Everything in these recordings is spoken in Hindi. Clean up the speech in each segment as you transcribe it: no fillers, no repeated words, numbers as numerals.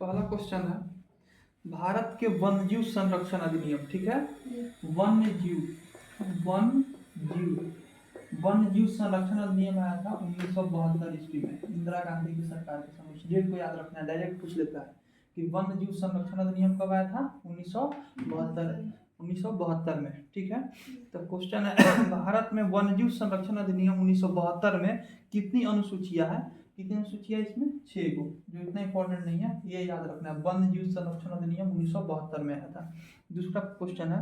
पहला क्वेश्चन है, भारत के वन्य जीव संरक्षण अधिनियम, ठीक है, वन्य जीव वन्य जीव संरक्षण अधिनियम आया था 1972 ईस्वी में, इंदिरा गांधी की सरकार के समय। डेट को याद रखना है, डायरेक्ट पूछ लेता है कि वन्य जीव संरक्षण अधिनियम कब आया था? 1972 में, ठीक है। तो क्वेश्चन है भारत में वन्य जीव संरक्षण अधिनियम 1972 में कितनी अनुसूचियां हैं? कितनी अनुसूचियां इसमें? 6 को, जो इतना इंपॉर्टेंट नहीं है, ये याद रखना है। वन्य जीव संरक्षण अधिनियम 1972 में आया था। दूसरा क्वेश्चन है,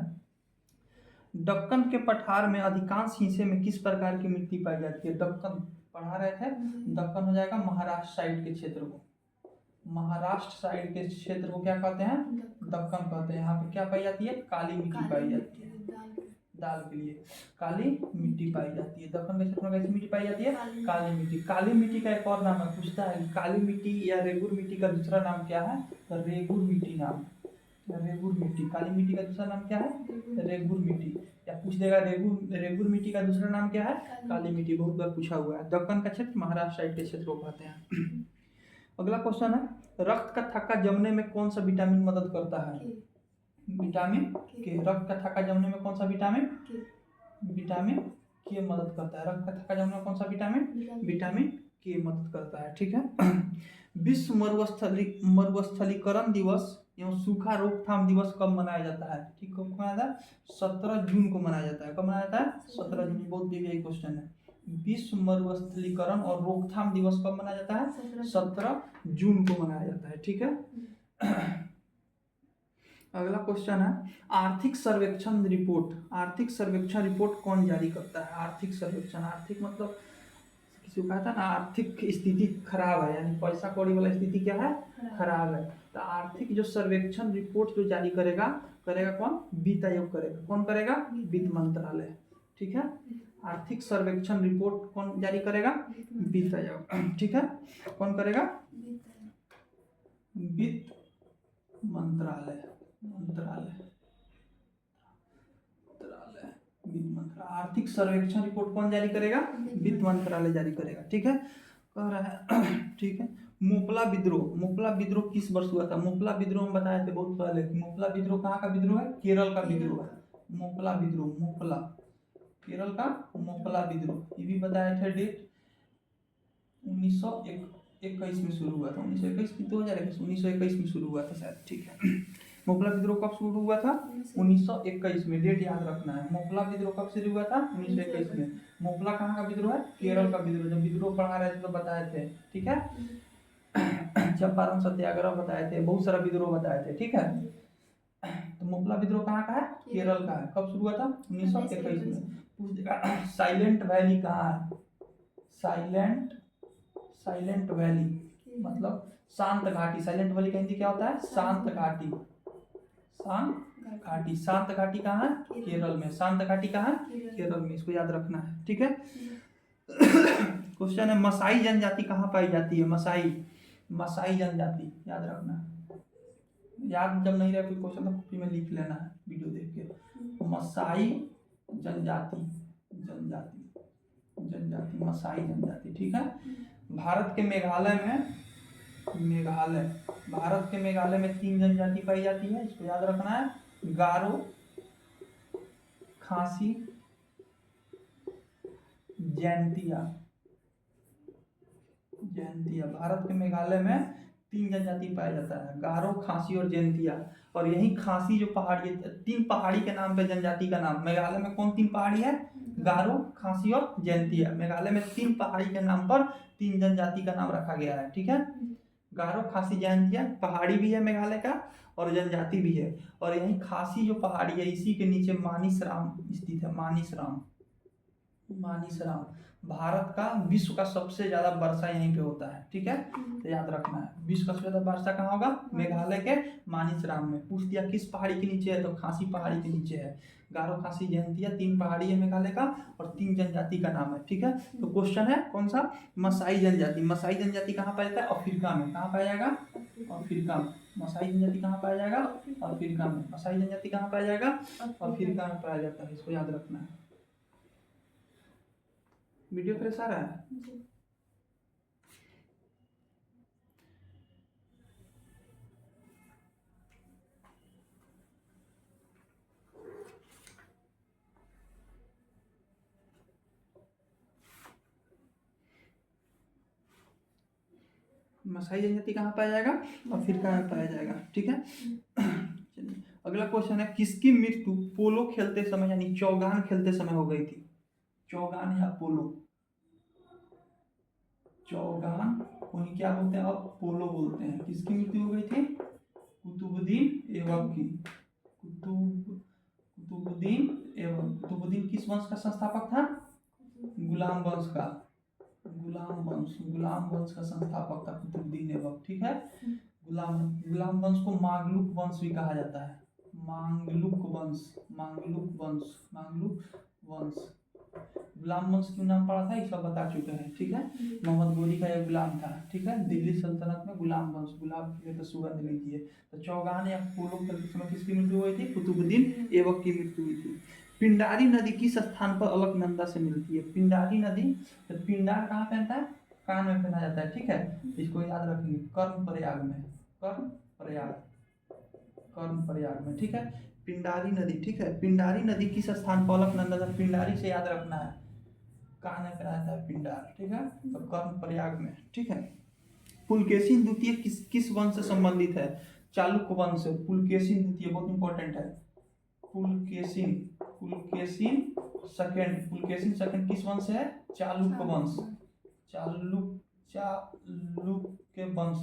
दक्कन के पठार में अधिकांश हिस्से में किस प्रकार की मिट्टी पाई जाती है? दक्कन पढ़ा रहे थे, दक्कन हो जाएगा महाराष्ट्र साइड के क्षेत्र को। महाराष्ट्र साइड के क्षेत्र को क्या कहते हैं? दक्कन कहते हैं। यहाँ पे क्या पाई जाती है? काली मिट्टी पाई जाती है। दाल के लिए काली मिट्टी पाई जाती है। दक्कन के क्षेत्र में कैसी मिट्टी पाई जाती है? काली मिट्टी। काली मिट्टी का एक और नाम है, पूछता है काली मिट्टी या रेगुर मिट्टी का दूसरा नाम क्या है? तो रेगुर मिट्टी नाम, रेगुर मिट्टी। काली मिट्टी का दूसरा नाम क्या है? रेगुर मिट्टी। या पूछ देगा रेगुर मिट्टी का दूसरा नाम क्या है? काली मिट्टी। बहुत बार पूछा हुआ है। दक्कन का क्षेत्र महाराष्ट्र साइड के क्षेत्र को कहते हैं। अगला क्वेश्चन है, रक्त का थक्का जमने में कौन सा विटामिन मदद करता है? विटामिन के। रक्त का थक्का जमने में कौन सा विटामिन? विटामिन के मदद करता है। रक्त का थक्का जमने में कौन सा विटामिन? विटामिन के मदद करता है, ठीक है। विश्व मरुस्थलीकरण दिवस एवं सूखा रोकथाम दिवस कब मनाया जाता है? ठीक, कब मनाया जाता है? 17 जून को मनाया जाता है। कब मनाया जाता है? 17 जून। बहुत बिग क्वेश्चन है। विश्व मरुस्थलीकरण और रोकथाम दिवस कब मनाया जाता है? 17 जून को मनाया जाता है, ठीक है। अगला क्वेश्चन है, आर्थिक सर्वेक्षण रिपोर्ट। आर्थिक सर्वेक्षण रिपोर्ट कौन जारी करता है? आर्थिक सर्वेक्षण, आर्थिक मतलब किसी को कहा था ना आर्थिक स्थिति खराब है, यानी पैसा कौड़ी वाला स्थिति क्या है? खराब है। तो आर्थिक जो सर्वेक्षण रिपोर्ट जो जारी करेगा कौन? वित्त आयोग करेगा। कौन करेगा? वित्त मंत्रालय, ठीक है। आर्थिक सर्वेक्षण रिपोर्ट कौन जारी करेगा? वित्त आयोग, ठीक है। कौन करेगा? वित्त मंत्रालय। आर्थिक सर्वेक्षण रिपोर्ट कौन जारी करेगा? वित्त मंत्रालय जारी करेगा, ठीक है। कह रहा है ठीक है। मोपला विद्रोह किस वर्ष हुआ था? मोपला विद्रोह हम बताए थे बहुत पहले। मोपला विद्रोह कहाँ का विद्रोह है? केरल का विद्रोह है। मोपला केरल का मोपला विद्रोह, ये भी बताए थे। डेट 1921 में शुरू हुआ था। 1921 की 1921 में शुरू हुआ था शायद, ठीक है। मोपला विद्रोह कब शुरू हुआ था? 1921 में। डेट याद रखना है। मोपला विद्रोह कब शुरू हुआ था? 1921 में। मोपला कहाँ का विद्रोह है? केरल का विद्रोह। जब विद्रोह पढ़ा रहे थे तो बताए थे, ठीक है। चंपारण सत्याग्रह बताए थे, बहुत सारा विद्रोह बताए थे, ठीक है। तो मोपला विद्रोह कहाँ का है? केरल का है। कब शुरू हुआ था? 1921 में। पूछ देगा साइलेंट वैली कहाँ है? साइलेंट वैली मतलब शांत घाटी। साइलेंट वैली का हिंदी क्या होता है? शांत घाटी। शांत घाटी कहाँ है? केरल में। शांत घाटी कहाँ है? केरल में। इसको याद रखना है, ठीक है। क्वेश्चन है, मसाई जनजाति कहाँ पाई जाती है? मसाई जनजाति याद रखना है। याद जब नहीं रहे कोई क्वेश्चन तो कॉपी में लिख लेना है वीडियो देख के। मसाई जनजाति, मसाई जनजाति, ठीक है। भारत के मेघालय में 3 जनजाति पाई जाती है, इसको याद रखना है। गारो, खासी, जैंतिया। भारत के मेघालय में 3 जनजाति पाया जाता है, गारो, खासी और जैंतिया। और यही खासी जो पहाड़ी, 3 पहाड़ी के नाम पे जनजाति का नाम। मेघालय में कौन 3 पहाड़ी है? गारो, खासी और जैंतिया। मेघालय में 3 पहाड़ी के नाम पर 3 जनजाति का नाम रखा गया है, ठीक है। गारो, खासी, जैंतिया पहाड़ी भी है मेघालय का और जनजाति भी है। और यही खासी जो पहाड़ी है इसी के नीचे मानिसराम स्थित है। मानिसराम भारत का विश्व का सबसे ज्यादा वर्षा यहीं पे होता है, ठीक है। तो याद रखना है, विश्व का सबसे ज्यादा वर्षा कहाँ होगा? मेघालय के मानिसराम में। पूछ दिया किस पहाड़ी के नीचे है, तो खासी पहाड़ी के नीचे है। गारो, खासी, जैंतिया 3 पहाड़ी है मेघालय का और 3 जनजाति का नाम है, ठीक है। तो क्वेश्चन है कौन सा? मसाई जनजाति। मसाई जनजाति कहाँ पाया जाता है? अफ्रीका में। कहाँ पाया जाएगा? अफ्रीका में। मसाई जनजाति कहाँ पाया जाएगा? अफ्रीका में। मसाई जनजाति कहाँ पाया जाएगा? अफ्रीका में पाया जाता है, इसको याद रखना है। वीडियो फ्रेश आ रहा है? जी। मसाई जनजाति कहाँ पाया जाएगा, अफ्रीका में पाया जाएगा। ठीक है, चलिए अगला क्वेश्चन है, किसकी मृत्यु पोलो खेलते समय यानी चौगान खेलते समय हो गई थी? चौगान या पोलो, चौगान वही क्या बोलते हैं, अब पोलो बोलते हैं। किसकी मृत्यु हो गई थी? कुतुबुद्दीन ऐबक की। कुतुबुद्दीन किस वंश का संस्थापक था? गुलाम वंश का, गुलाम वंश का संस्थापक था कुतुबुद्दीन ऐबक। ठीक है, गुलाम वंश को मांगलुक वंश भी कहा जाता है। मांगलुक वंश। गुलाम वंश क्यों नाम पड़ा था ये सब बता चुके हैं। ठीक है, मोहम्मद गोरी का यह गुलाम था। ठीक है, दिल्ली सल्तनत में गुलाम वंश, गुलाब की तो सुगंध लेती है। तो चौगान या पोलो खेलते समय किसकी मृत्यु हुई थी? कुतुबुद्दीन ऐबक की मृत्यु हुई थी। पिंडारी नदी किस स्थान पर अलकनंदा से मिलती है? पिंडारी नदी, तो पिंडार कहाँ पहनता है? कान में पहना जाता है। ठीक है, इसको याद रखेंगे, कर्णप्रयाग में, कर्णप्रयाग में। ठीक है, पिंडारी नदी। ठीक है, पिंडारी नदी किस स्थान पर अलकनंदा से, पिंडारी से याद रखना है, कान में पहना जाता है पिंडार। ठीक है, तो कर्णप्रयाग में। ठीक है, पुलकेशिन द्वितीय किस वंश से संबंधित है? चालुक्य वंश। पुलकेशिन द्वितीय बहुत इंपॉर्टेंट है। पुलकेशिन सेकंड किस वंश से है? चालुक्य वंश। चालुक्य वंश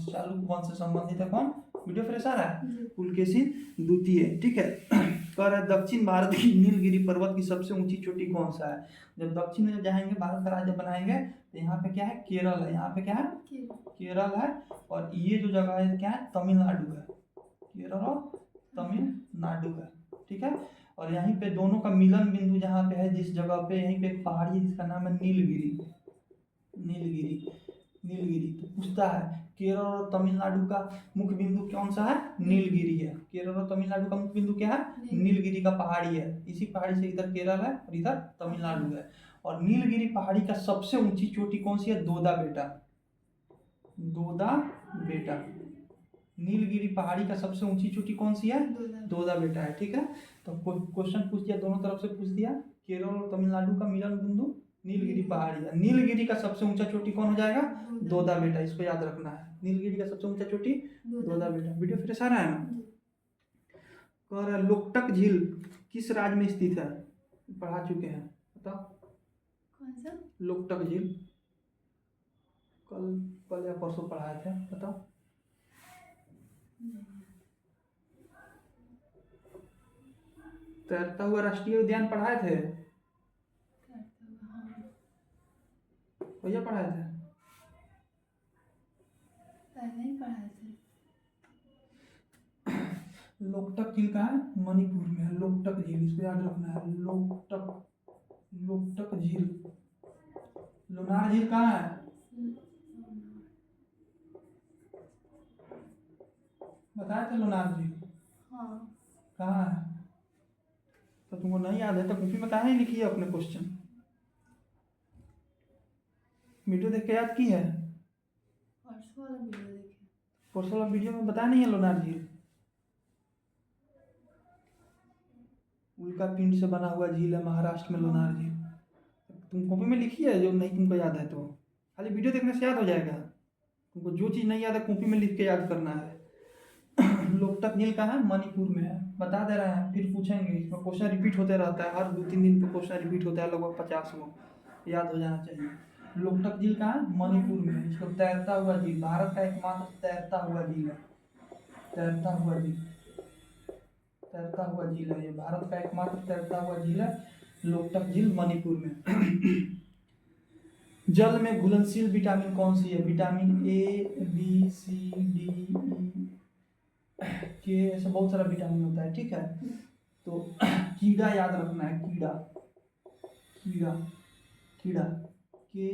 से संबंधित है कौन? वीडियो फ्रेश आ रहा है? पुलकेशिन द्वितीय। ठीक है, कह रहा है दक्षिण भारत की नीलगिरी पर्वत की सबसे ऊंची चोटी कौन सा है? जब दक्षिण में जाएंगे, भारत का राज्य बनाएंगे, तो यहाँ पे क्या है? केरल है। यहाँ पे क्या है? केरल है। और ये जो जगह है क्या है? तमिलनाडु है। केरल और तमिलनाडु है। ठीक है, और यहीं पे दोनों का मिलन बिंदु जहाँ पे है, जिस जगह पे, यहीं पे एक पहाड़ी है जिसका नाम है नीलगिरी। तो पूछता है केरल और तमिलनाडु का मुख्य बिंदु कौन सा है? नीलगिरी है। केरल और तमिलनाडु का मुख्य बिंदु क्या है? नीलगिरी का पहाड़ी है। इसी पहाड़ी से इधर केरल है और इधर तमिलनाडु है। और नीलगिरी पहाड़ी का सबसे ऊंची चोटी कौन सी है? दोदा बेटा। नीलगिरी पहाड़ी का सबसे ऊंची चोटी कौन सी है? दोदा बेटा है। ठीक है, तो क्वेश्चन पूछ दिया, दोनों तरफ से पूछ दिया। केरल और तमिलनाडु का मिलन बिंदु नीलगिरी पहाड़ी है। नीलगिरी का सबसे ऊंचा चोटी कौन हो जाएगा? दोदा बेटा। इसको याद रखना है, नीलगिरी का सबसे ऊंचा चोटी दोदा बेटा। वीडियो फिर सारा है ना? और लोकटक झील किस राज्य में स्थित है? पढ़ा चुके हैं, बताओ। कौन सा? लोकटक झील कल या परसों पढ़ाए थे, बताओ। तैरता हुआ राष्ट्रीय उद्यान पढ़ाए थे, भैया पढ़ाए थे? पहले ही पढ़ाए थे। लोकटक झील कहाँ है? मणिपुर में है लोकटक झील, इसको याद रखना है। लोकटक झील। लोनार झील कहाँ है? बताया था लोनार झील। हाँ। कहाँ है? तो तुमको नहीं याद है तो कॉपी में कहाँ नहीं लिखी है अपने क्वेश्चन? वीडियो देख के याद की है? परसों वाला वीडियो में बताया नहीं है लोनार झील? उल्का पिंड से बना हुआ झील है महाराष्ट्र में लोनार झील। तुम कॉपी में लिखी है, जो नहीं तुमको याद है तो खाली वीडियो देखने से याद हो जाएगा। तुमको जो चीज़ नहीं याद है कॉपी में लिख के याद करना है। लोकटक झील कहाँ है? मणिपुर में है। बता दे रहे हैं, फिर पूछेंगे। इसमें क्वेश्चन रिपीट होते रहता है, हर 2-3 दिन पे क्वेश्चन रिपीट होता है, लगभग 50 को याद हो जाना चाहिए। लोकटक झील कहाँ है? मणिपुर में। इसको तैरता हुआ झील, भारत का एकमात्र तैरता हुआ झील है। तैरता हुआ झील है ये, भारत का एकमात्र तैरता हुआ झील है लोकटक झील, मणिपुर में। जल में घुलनशील विटामिन कौन सी है? Vitamin A, B, C, D, E, K, ऐसा बहुत सारा विटामिन होता है। ठीक है, तो कीड़ा याद रखना है, कीड़ा के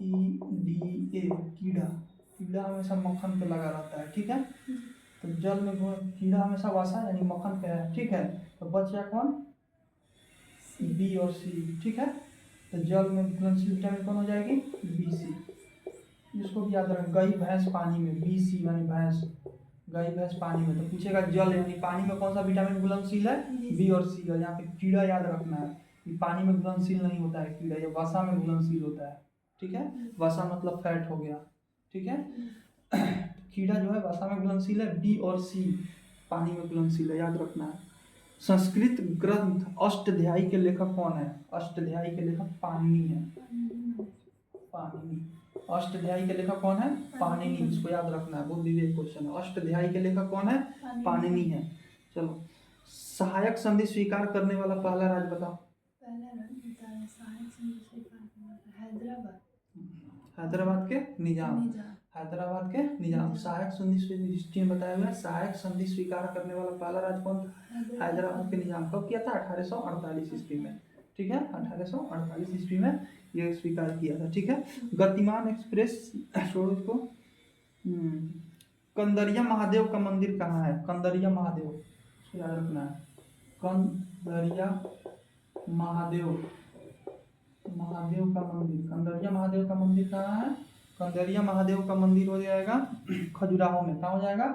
ई डी ए, कीड़ा हमेशा मक्खन पे लगा रहता है। ठीक है, तो जल में कीड़ा हमेशा वसा यानी मक्खन पे है। ठीक है, तो बच गया कौन? बी और सी। ठीक है, तो जल में घुलनशील विटामिन कौन हो जाएगी, BC। इसको भी याद रखें, गई भैंस पानी में, BC यानी भैंस, गई भैंस पानी में, तो पूछेगा जल यानी पानी में कौन सा विटामिन घुलनशील है, B और C है। यहाँ पे कीड़ा याद रखना है, कि पानी में घुलनशील नहीं होता है कीड़ा, ये वसा में घुलनशील होता है, ठीक है। वसा मतलब फैट हो गया, ठीक है। कीड़ा जो है वसा में घुलनशील है, B और C पानी में घुलनशील है, याद रखना है। संस्कृत ग्रंथ अष्टाध्यायी के लेखक कौन है, अष्टाध्यायी के लेखक पाणिनि है, पाणिनि। अष्टाध्यायी के लेखक कौन है, पाणिनि, इसको याद रखना है, बहुत विवेक क्वेश्चन है। अष्टाध्यायी के लेखक कौन है, पाणिनि है। चलो, सहायक संधि स्वीकार करने वाला पहला राज्य बताओ। हैदराबाद, हैदराबाद के निजाम, हैदराबाद के निजाम। सहायक संधि हिस्ट्री में बताया हुआ है, सहायक संधि स्वीकार करने वाला पहला राज्य कौन था, हैदराबाद के निजाम। कब किया था, 1848 ईस्वी में, ठीक है। 1848 ईस्वी में ये स्वीकार किया था, ठीक है। गतिमान एक्सप्रेस, छोड़ो इसको। कंदरिया महादेव का मंदिर कहाँ है, कंदरिया महादेव, इसको याद रखना है। कंदरिया महादेव, महादेव का मंदिर, कंदरिया महादेव का मंदिर कहाँ है, कंदरिया महादेव का मंदिर हो जाएगा खजुराहो में। कहाँ हो जाएगा,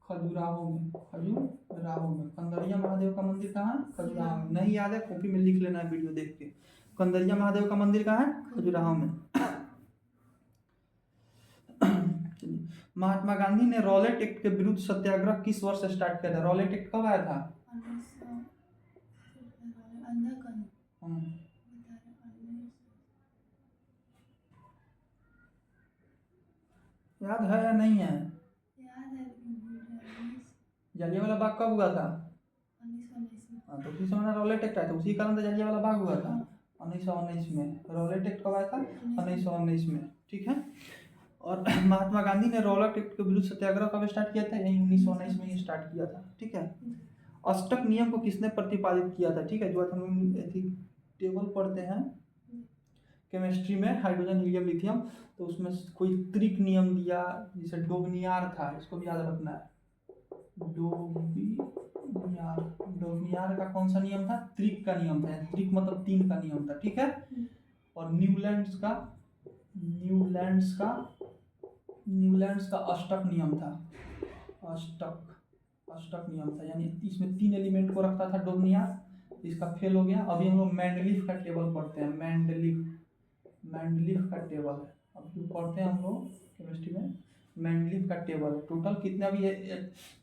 खजुराहो में, खजुराहो में। कंदरिया महादेव का मंदिर कहाँ है, खजुराहो में। नहीं याद है, कॉपी में लिख लेना है वीडियो देख के। कंदरिया महादेव का मंदिर कहाँ है, खजुराहो में। महात्मा गांधी ने रॉलेट एक्ट के विरुद्ध सत्याग्रह किस वर्ष स्टार्ट किया था, रॉलेट एक्ट कब आया था, याद है या नहीं है, जलियांवाला बाग कब हुआ था, 1919 में। तो उसी समय रॉलेट एक्ट आया था, उसी कारण तो जलियांवाला बाग हुआ था 1919 में। रॉलेट एक्ट कब आया था, 1919 में, ठीक है। और महात्मा गांधी ने रॉलेट एक्ट के विरुद्ध सत्याग्रह कब स्टार्ट किया था, यही 1919 में ही स्टार्ट किया था, ठीक है। अष्टक नियम को किसने प्रतिपादित किया था, ठीक है। जो हम टेबल पढ़ते हैं केमिस्ट्री में, हाइड्रोजन हीलियम लिथियम, तो उसमें कोई त्रिक नियम दिया, जैसे डोबनियार था, इसको भी याद रखना है। डोबनियार, डोबनियार का कौन सा नियम था, त्रिक का नियम था, त्रिक मतलब 3 का नियम था, ठीक है। और न्यूलैंड्स का अष्टक नियम था, अष्टक नियम था, यानी इसमें 3 एलिमेंट को रखता था डोबनियार, इसका फेल हो गया। अभी हम लोग मेंडलीफ का टेबल पढ़ते हैं, मेंडलीफ का टेबल है, अभी पढ़ते हैं हम लोग केमिस्ट्री में, मेंडलीफ का टेबल है। टोटल कितने अभी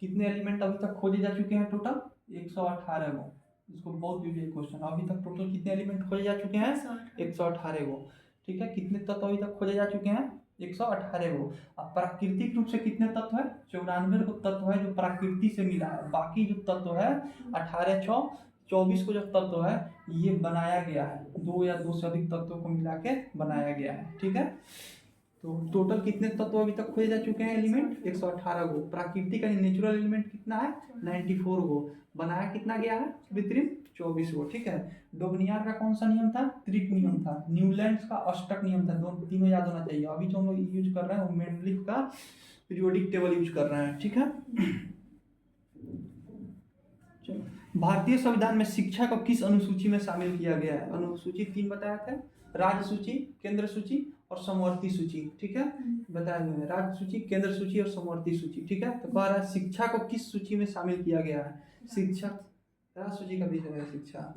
कितने एलिमेंट अभी तक खोजे जा चुके हैं, टोटल 118 गो। इसको बहुत विवेक क्वेश्चन, अभी तक टोटल कितने एलिमेंट खोजे जा चुके हैं, 118 गो, ठीक है। कितने तत्व अभी तक खोजे जा चुके हैं, 118 गो। अब प्राकृतिक रूप से कितने तत्व है, 94 को तत्व है जो प्रकृति से मिला है, बाकी जो तत्व है 18 6 24 को जो तत्व है ये बनाया गया है, 2 या 2 से अधिक तत्वों को मिला के बनाया गया है, ठीक है। तो टोटल कितने तत्व अभी तक खोजे जा चुके हैं एलिमेंट, 118 गो। प्राकृतिक यानी नेचुरल एलिमेंट कितना है, 94 गो। बनाया कितना गया है, कृत्रिम 24 गो, ठीक है। डोबनियार का कौन सा नियम था, त्रिक नियम था। न्यूलैंड्स का अष्टक नियम था, तीनों याद होना चाहिए। अभी जो हम लोग यूज कर रहे हैं वो मेंडलीफ का पीरियोडिक टेबल यूज कर रहे हैं, ठीक है। भारतीय संविधान में शिक्षा को किस अनुसूची में शामिल किया गया है, अनुसूची 3 बताया था, राज्य सूची, केंद्र सूची और समवर्ती सूची, ठीक है। बताए हुए हैं राज्य सूची, केंद्र सूची और समवर्ती सूची, ठीक है। तो कह रहा है शिक्षा को किस सूची में शामिल किया गया है, शिक्षा, राज्य सूची का विषय है शिक्षा,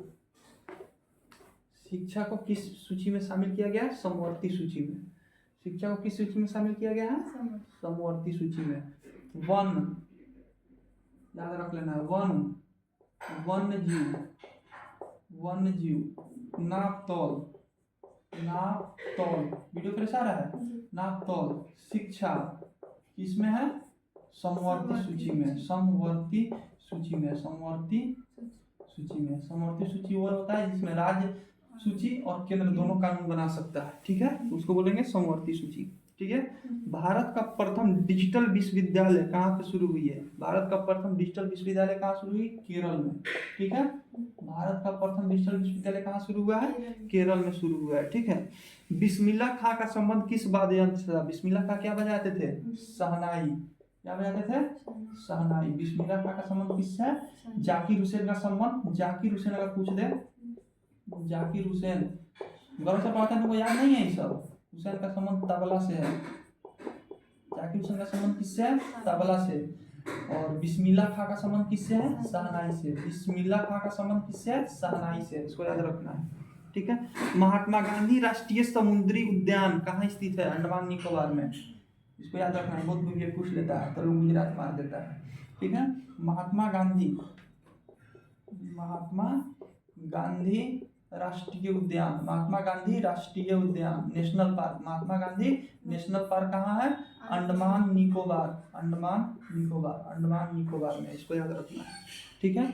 शिक्षा को किस सूची में शामिल किया गया है, समवर्ती सूची में। शिक्षा को किस सूची में शामिल किया गया है, समवर्ती सूची में। वन याद रख लेना है, वन्य जीव, नापतौल, वीडियो फ्रेश आ रहा है, नापतौल, शिक्षा किसमें है, समवर्ती सूची में, समवर्ती सूची वो होता है जिसमें राज्य सूची और केंद्र दोनों कानून बना सकता है, ठीक है। तो उसको बोलेंगे समवर्ती सूची, ठीक है। भारत का प्रथम डिजिटल विश्वविद्यालय कहाँ पे शुरू हुई है, भारत का प्रथम डिजिटल विश्वविद्यालय कहाँ शुरू हुई, केरल में, ठीक है। भारत का प्रथम डिजिटल विश्वविद्यालय कहाँ शुरू हुआ है, केरल में शुरू हुआ है, ठीक है। बिस्मिल्लाह खां का संबंध किस वाद्य यंत्र से था, बिस्मिल्लाह खां क्या बजाते थे, शहनाई, क्या बजाते थे, शहनाई। बिस्मिल्लाह खां का संबंध किससे, जाकिर हुसैन का संबंध, जाकिर हुसैन अगर पूछ दे, जाकिर हुसैन गौरव सर पढ़ाते हैं तुमको याद नहीं है ये सब? हुसैन का संबंध तबला से है। जाकिर हुसैन का संबंध किससे है? तबला से। और बिस्मिल्लाह खां का संबंध किससे है? शहनाई से। बिस्मिल्लाह खां का संबंध किससे है? शहनाई से। इसको याद रखना है, ठीक है। महात्मा गांधी राष्ट्रीय समुद्री उद्यान कहाँ स्थित है? अंडमान निकोबार में। इसको याद रखना है, बहुत भी पूछ लेता है तो लोग गुजरात मार देता है, ठीक है। महात्मा गांधी राष्ट्रीय उद्यान, महात्मा गांधी राष्ट्रीय उद्यान, national park, Mahatma Gandhi national park कहाँ है? अंडमान निकोबार, अंडमान निकोबार में। इसको याद रखना है, ठीक है।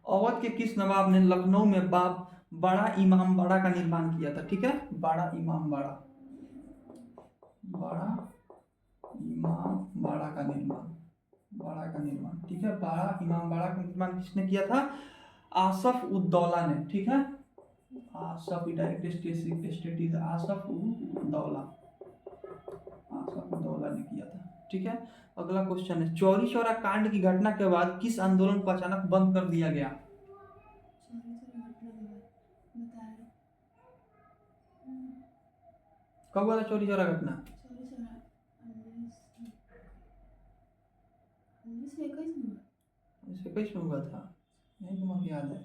अवध के किस नवाब ने लखनऊ में बड़ा इमाम बाड़ा का निर्माण किया था? ठीक है, बड़ा इमाम बाड़ा का निर्माण, ठीक है। बड़ा इमाम बाड़ा का निर्माण किसने किया था? आसफ उद्दौला ने, ठीक है। आसफ उद्दौला ने किया था, ठीक है। अगला क्वेश्चन है, चौरी चौरा कांड की घटना के बाद किस आंदोलन को अचानक बंद कर दिया गया? कब हुआ था चौरी चौरा घटना? 1921 में हुआ था, नहीं तुम्हें याद है?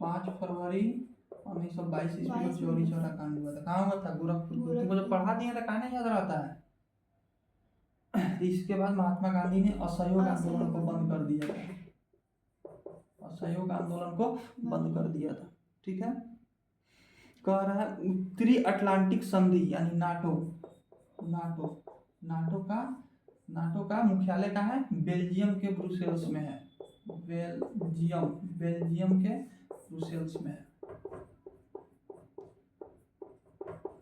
5 फरवरी 1922 ईस्वी को चौरी चौरा कांड हुआ था। कहाँ हुआ था? गोरखपुर। तुमको जो पढ़ा दिया था कहाँ नहीं याद रहता है? इसके बाद महात्मा गांधी ने असहयोग आंदोलन को बंद कर दिया था, ठीक है। कह रहा है उत्तरी अटलांटिक संधि यानी नाटो का मुख्यालय कहाँ है? बेल्जियम के ब्रुसेल्स में है। बेल्जियम के ब्रुसेल्स में है,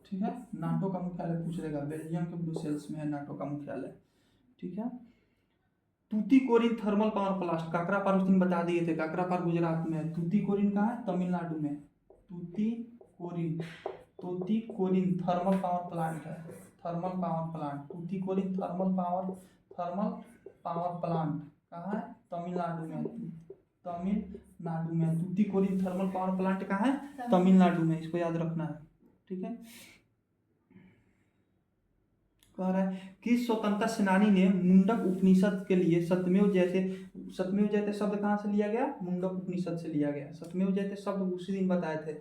ठीक है। नाटो का मुख्यालय पूछ लेगा, बेल्जियम के ब्रुसेल्स में है नाटो का मुख्यालय, ठीक है। Tuticorin thermal power plant, Kakrapar उस दिन बता दिए थे, काकरापार गुजरात में है। तूतीकोरिन कहाँ है? तमिलनाडु में। तूतीकोरिन थर्मल पावर प्लांट है, तूतीकोरिन थर्मल पावर प्लांट कहाँ है? तमिलनाडु में। तूतीकोरिन थर्मल पावर प्लांट कहाँ है? तमिलनाडु में। इसको याद रखना है, ठीक है। कह रहा है कि स्वतंत्रता सेनानी ने मुंडक उपनिषद के लिए सत्यमेव जयते शब्द कहाँ से लिया गया? मुंडक उपनिषद से लिया गया। सत्यमेव जयते शब्द उसी दिन बताए थे।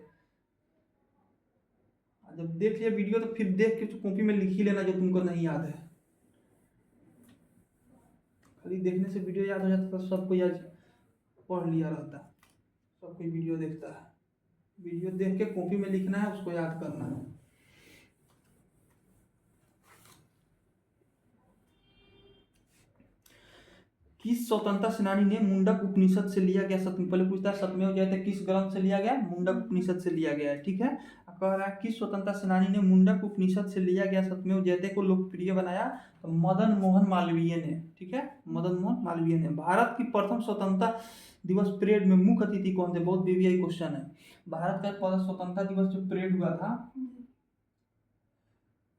जब देख लिया वीडियो तो फिर देख के कॉपी में लिख ही लेना जो तुमको नहीं याद है। खाली देखने से वीडियो याद हो जाता तो सब कोई आज पढ़ लिया रहता। सब कोई वीडियो देखता है, वीडियो देख के कॉपी में लिखना है, उसको याद करना है। किस स्वतंत्रता सेनानी ने मुंडक उपनिषद से लिया गया? पहले पूछता है सत्यमेव जयते किस ग्रंथ से लिया गया? मुंडक उपनिषद से लिया गया है, ठीक है। कह रहा है किस स्वतंत्रता सेनानी ने मुंडक उपनिषद से लिया गया सत्यमेव जयते को लोकप्रिय बनाया? तो मदन मोहन मालवीय ने, ठीक है। मदन मोहन मालवीय ने। भारत की प्रथम स्वतंत्रता दिवस परेड में मुख्य अतिथि कौन थे? बहुत बीबीआई क्वेश्चन है। भारत का पहला स्वतंत्रता दिवस जो परेड हुआ था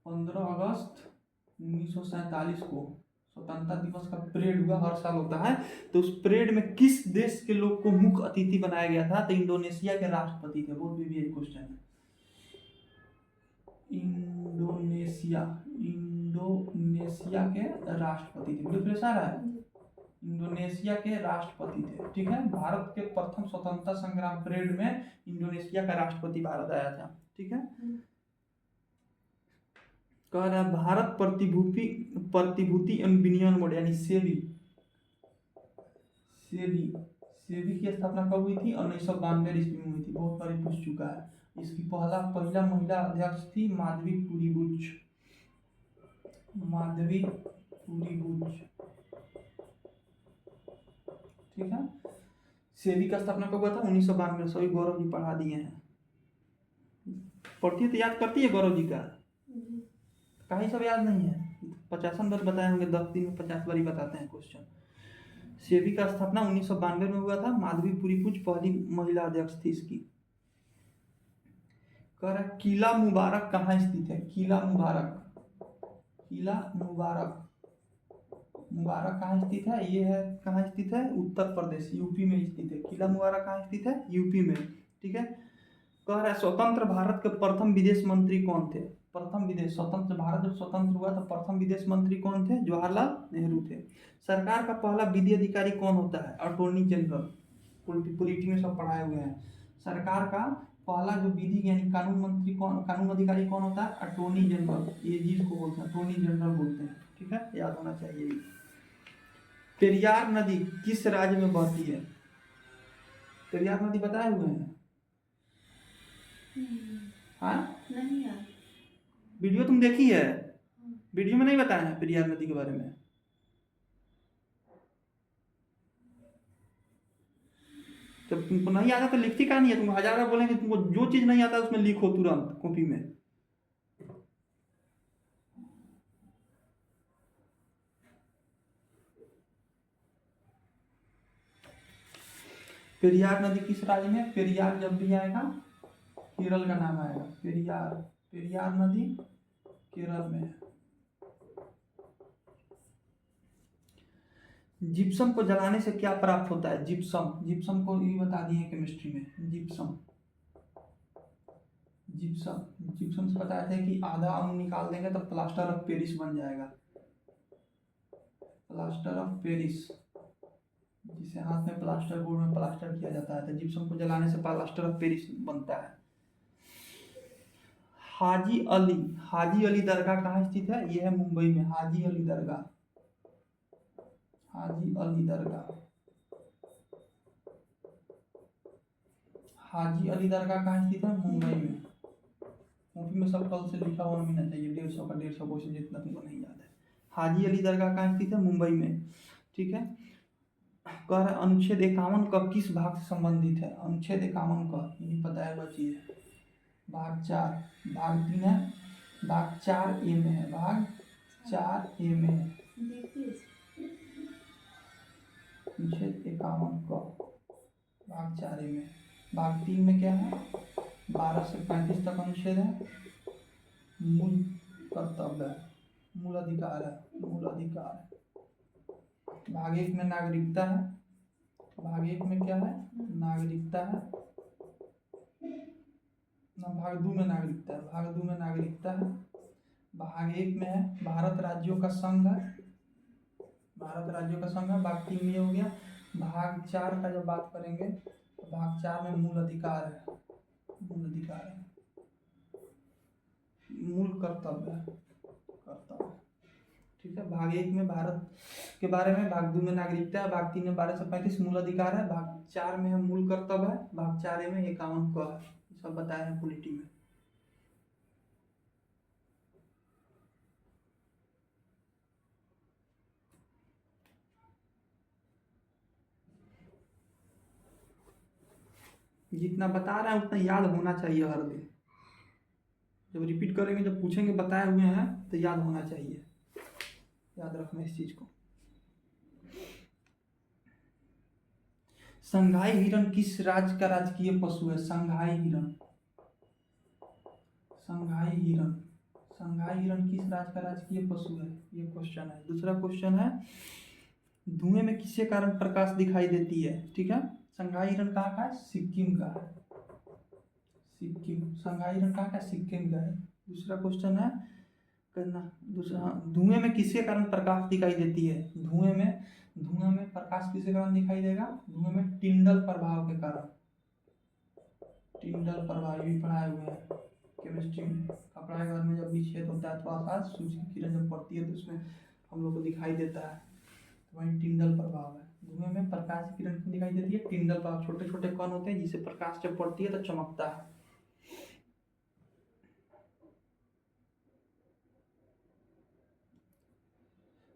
15 अगस्त 1947 को स्वतंत्रता दिवस का परेड हुआ, हर साल होता है। तो उस परेड में किस देश के लोग को मुख्य अतिथि बनाया गया था? तो इंडोनेशिया के राष्ट्रपति थे। बहुत भी एक क्वेश्चन है। इंडोनेशिया के राष्ट्रपति थे। वीडियो फ्रेश आ रहा है? इंडोनेशिया के राष्ट्रपति थे, ठीक है। भारत के प्रथम स्वतंत्रता संग्राम परेड में इंडोनेशिया का राष्ट्रपति भारत आया था, ठीक है। कह रहा है भारत प्रतिभूति एवं विनिमय बोर्ड यानी सेबी की स्थापना कब हुई थी? 1992 ईस्वी में हुई थी। बहुत बार पूछ चुका है। इसकी पहला महिला अध्यक्ष थी माधवी पुरी बुच, ठीक है। सेबी का स्थापना कब हुआ था? 1992 में। सभी गौरव जी पढ़ा दिए हैं। पढ़ती है तो याद करती है गौरव जी का? कहीं सब याद नहीं है, 50 बार बताए होंगे, 10 दिन में 50 बार ही बताते हैं क्वेश्चन। सेबी का स्थापना 1992 में हुआ था। माधवी पुरीपूज पहली महिला अध्यक्ष थी इसकी। कह रहा है किला मुबारक कहाँ स्थित है? किला मुबारक, किला मुबारक, मुबारक कहाँ स्थित है? ये है कहाँ स्थित है? उत्तर प्रदेश, यूपी में स्थित है। किला मुबारक कहाँ स्थित है? यूपी में। ठीक है। कह रहा है स्वतंत्र भारत के प्रथम विदेश मंत्री कौन थे? प्रथम विदेश, स्वतंत्र भारत जब स्वतंत्र हुआ तो प्रथम विदेश मंत्री कौन थे? जवाहरलाल नेहरू थे। सरकार का पहला विधि अधिकारी कौन होता है? Attorney general. पॉलिटी में सब पढ़ाए हुए हैं। सरकार का पहला जो विधि यानी कानून मंत्री कौन, कानून अधिकारी कौन होता है? Attorney general. ये जिसको बोलते हैं अटॉर्नी जनरल बोलते हैं। ठीक है, याद होना चाहिए। पेरियार नदी किस राज्य में बहती है? पेरियार नदी बताए हुए हैं। हाँ, नहीं यार। वीडियो तुम देखी है? वीडियो में नहीं बताया है पेरियार नदी के बारे में। जब तुमको नहीं आता तो लिखती का नहीं है? तुम हजार बार बोलेंगे, तुमको जो चीज नहीं आता उसमें लिखो तुरंत कॉपी में। पेरियार नदी किस राज्य में? पेरियार जब भी आएगा केरल का नाम आएगा। पेरियार, पेरियार नदी केरल में है। जिप्सम को जलाने से क्या प्राप्त होता है? जिप्सम, जिप्सम को ये बता दिए केमिस्ट्री में। जिप्सम, जिप्सम, जिप्सम से बताया था कि आधा अणु निकाल देंगे तो प्लास्टर ऑफ पेरिस बन जाएगा। प्लास्टर ऑफ पेरिस, जिसे हाथ में प्लास्टर, गोड़ में प्लास्टर किया जाता है, तो जिप्सम को जलाने से प्लास्टर ऑफ पेरिस बनता है। हाजी अली, हाजी अली दरगाह कहाँ स्थित है? यह है मुंबई में। हाजी अली दरगाह, हाजी अली दरगाह, हाजी अली दरगाह कहाँ स्थित है? मुंबई में। कॉपी में सब कल से लिखा हुआ मिलना चाहिए। 150 का 150 क्वेश्चन जितना तुमको नहीं याद है। हाजी अली दरगाह कहाँ स्थित है? मुंबई में। ठीक है। कह रहा है अनुच्छेद 51 का किस भाग से संबंधित है? अनुच्छेद 51 का, ये पता है बची है। भाग 4, भाग 3 है, भाग 4 ए में है, भाग 4 ए में है। अनुच्छेद 51 का भाग 4 ए में। भाग 3 में क्या है? 12 से 35 तक अनुच्छेद है। मूल कर्तव्य है, मूल अधिकार है, मूल अधिकार है। भाग 1 में नागरिकता है। भाग 1 में क्या है? नागरिकता है। भाग 2 में नागरिकता है। भाग 2 में नागरिकता है। भाग 1 में है भारत राज्यों का संघ है। भारत राज्यों का संघ है। भाग 3 में हो गया। भाग 4 का जब बात करेंगे तो भाग 4 में मूल अधिकार है, मूल अधिकार है, मूल कर्तव्य है, कर्तव्य। ठीक है। भाग 1 में भारत के बारे में, भाग 2 में नागरिकता है, भाग 3 में 12 से 35 मूल अधिकार है, भाग 4 में है मूल कर्तव्य है, भाग 4 में 51 का है। सब बताया है पॉलिटी में। जितना बता रहे हैं उतना याद होना चाहिए हर दिन। जब रिपीट करेंगे, जब पूछेंगे बताए हुए हैं तो याद होना चाहिए। याद रखना इस चीज को। संघाई हिरण किस राज्य का राजकीय पशु है? संघाई हिरण, संघाई हिरण, संघाई हिरण किस राज्य का राजकीय पशु है? ये क्वेश्चन है। दूसरा क्वेश्चन है धुएं में किसके कारण प्रकाश दिखाई देती है? ठीक है। संघाई हिरण कहाँ का है? सिक्किम का है। सिक्किम, संघाई हिरण कहाँ का? सिक्किम का है। दूसरा क्वेश्चन है करना, दूसरा, धुएं में किसके कारण प्रकाश दिखाई देती है? धुएं में प्रकाश किसके कारण दिखाई देगा? धुएं में टिंडल प्रभाव के कारण। टिंडल प्रभाव भी पढ़ाए हुए हैं केमिस्ट्री में। कपड़ा घर में जब भी छेद होता है थोड़ा सा सूर्य की किरण जब पड़ती है तो उसमें हम लोग को दिखाई देता है, तो वही टिंडल प्रभाव है। धुएं में प्रकाश की किरण क्यों दिखाई देती है? टिंडल प्रभाव, छोटे छोटे कण होते हैं जिससे प्रकाश जब पड़ती है तो चमकता है।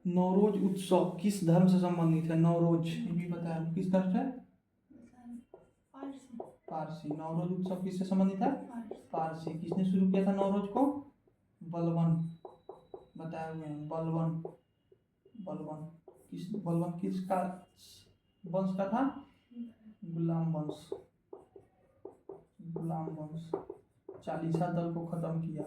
नवरोज उत्सव किस धर्म से संबंधित है? नवरोज, ये भी बताया किस धर्म से? पारसी। नवरोज उत्सव किससे संबंधित है? पारसी। किसने शुरू किया था नवरोज को? बलबन, बताए हुए हैं। बलवन, बलवन बलवन किसका वंश का था? गुलाम वंश, गुलाम वंश। चालीसा दल को खत्म किया,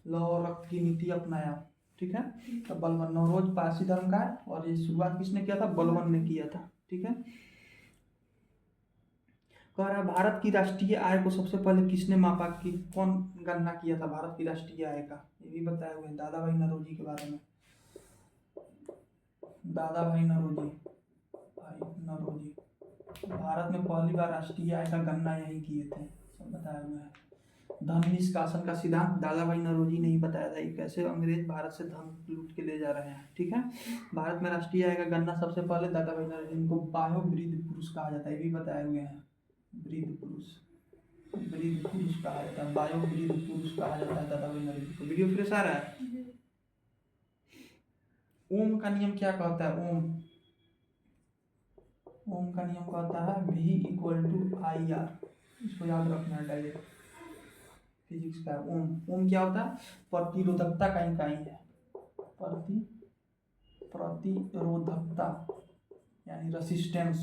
लौ और रक्त की नीति अपनाया। ठीक है, तो बलवन नौरोज पारसी धर्म का है और ये शुरुआत किसने किया था? बलवन ने किया था। ठीक है, कह रहा है भारत की राष्ट्रीय आय को सबसे पहले किसने मापा, कि कौन गणना किया था भारत की राष्ट्रीय आय का? ये भी बताए हुए हैं दादा भाई नौरोजी के बारे में। दादा भाई नौरोजी, भारत में पहली बार राष्ट्रीय आय का गणना यही किए थे, सब बताया हुआ है। धन निष्कासन का सिद्धांत दादा भाई नौरोजी ने ही बताया था, कैसे अंग्रेज भारत से धन लूट के ले जा रहे हैं। ठीक है, भारत में राष्ट्रीय आय का गणना सबसे पहले दादा भाई नौरोजी, इनको बायो वृद्ध पुरुष कहा जाता है, ये भी बताए हुए हैं। वृद्ध पुरुष, वृद्ध पुरुष कहा जाता है, बायो वृद्ध पुरुष कहा जाता है दादा भाई नौरोजी को। वीडियो फ्रेश आ रहा है? ओम का नियम क्या कहता है? ओम का नियम कहता है V = IR, इसको याद रखना है डायरेक्ट, फिजिक्स का। ओम क्या होता है? प्रतिरोधकता का इकाई है, प्रतिरोधकता यानी रेसिस्टेंस।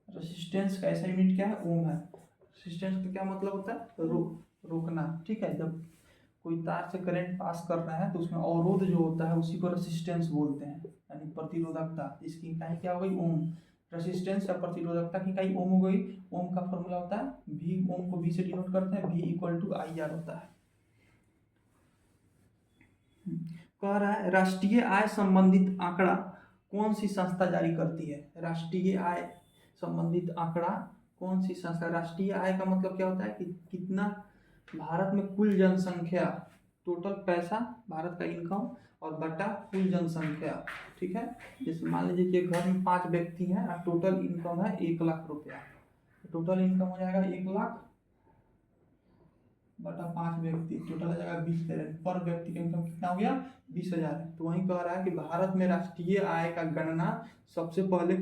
रेसिस्टेंस का ऐसा यूनिट क्या है? ओम है। रेसिस्टेंस का क्या मतलब होता है? रोकना। ठीक है, जब कोई तार से करंट पास कर रहा है तो उसमें अवरोध जो होता है उसी को रेसिस्टेंस बोलते हैं, यानी प्रतिरोधकता। इसकी इकाई क्या हो गई? ओम। रेसिस्टेंस या प्रतिरोधकता की इकाई ओम हो गई। ओम का फॉर्मूला होता है V, ओम को V से डिनोट करते हैं, V = IR होता है। कह रहा है राष्ट्रीय आय संबंधित आंकड़ा कौन सी संस्था जारी करती है? राष्ट्रीय आय संबंधित आंकड़ा कौन सी संस्था? राष्ट्रीय आय का मतलब क्या होता है कि कितना भारत में कुल जनसंख्या, टोटल पैसा, भारत का इनकम और बटा कुल जनसंख्या। ठीक है, जैसे मान लीजिए कि घर में 5 व्यक्ति हैं और टोटल इनकम है 1 लाख रुपया, टोटल इनकम हो जाएगा 1 लाख बटा 5 व्यक्ति, टोटल हो जाएगा 20,000। पर व्यक्ति का इनकम कितना हो गया? 20,000। तो वहीं कह रहा है कि भारत में राष्ट्रीय आय का गणना सबसे पहले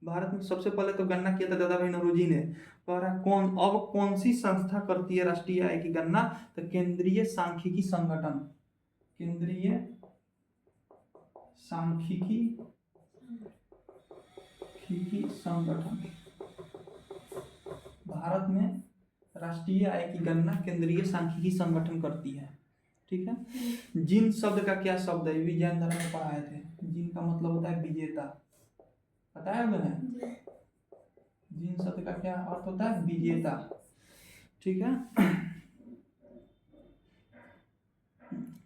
भारत में सबसे पहले तो गणना किया था दादा भाई नौरोजी ने। कह रहा अब कौन सी संस्था करती है राष्ट्रीय आय की गणना? तो केंद्रीय सांख्यिकी संगठन, केंद्रीय सांख्यिकी संगठन। भारत में राष्ट्रीय आय की गणना केंद्रीय सांख्यिकी संगठन करती है। ठीक है, जिन शब्द का क्या शब्द है? ये भी जैन धर्म में पढ़ाए थे। जिन का मतलब होता है विजेता, बताया मैंने। जिन शब्द का क्या अर्थ होता है? विजेता। ठीक है,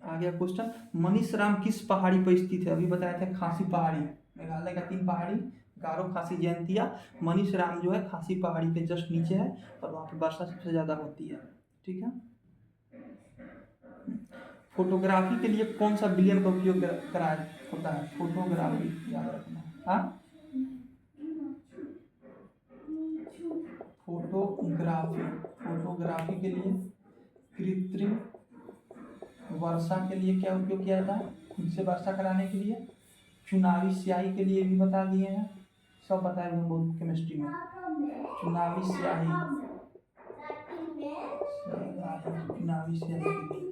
आ गया क्वेश्चन। मनीष राम किस पहाड़ी पर स्थित है? अभी बताया था खासी पहाड़ी, मेघालय का 3 पहाड़ी, गारो, खासी, जयंतिया। मनीष राम जो है खासी पहाड़ी के जस्ट नीचे है और वहाँ पे वर्षा सबसे ज़्यादा होती है। ठीक है, फोटोग्राफी के लिए कौन सा विलयन का उपयोग कराया होता है? फोटोग्राफी याद रखना। हाँ, फोटोग्राफी के लिए कृत्रिम वर्षा के लिए क्या उपयोग किया जाता है? खुद से वर्षा कराने के लिए। चुनावी स्याही के लिए भी बता दिए हैं, सब बताए हुए बहुत केमिस्ट्री में। चुनावी स्याही, चुनावी स्याही के लिए।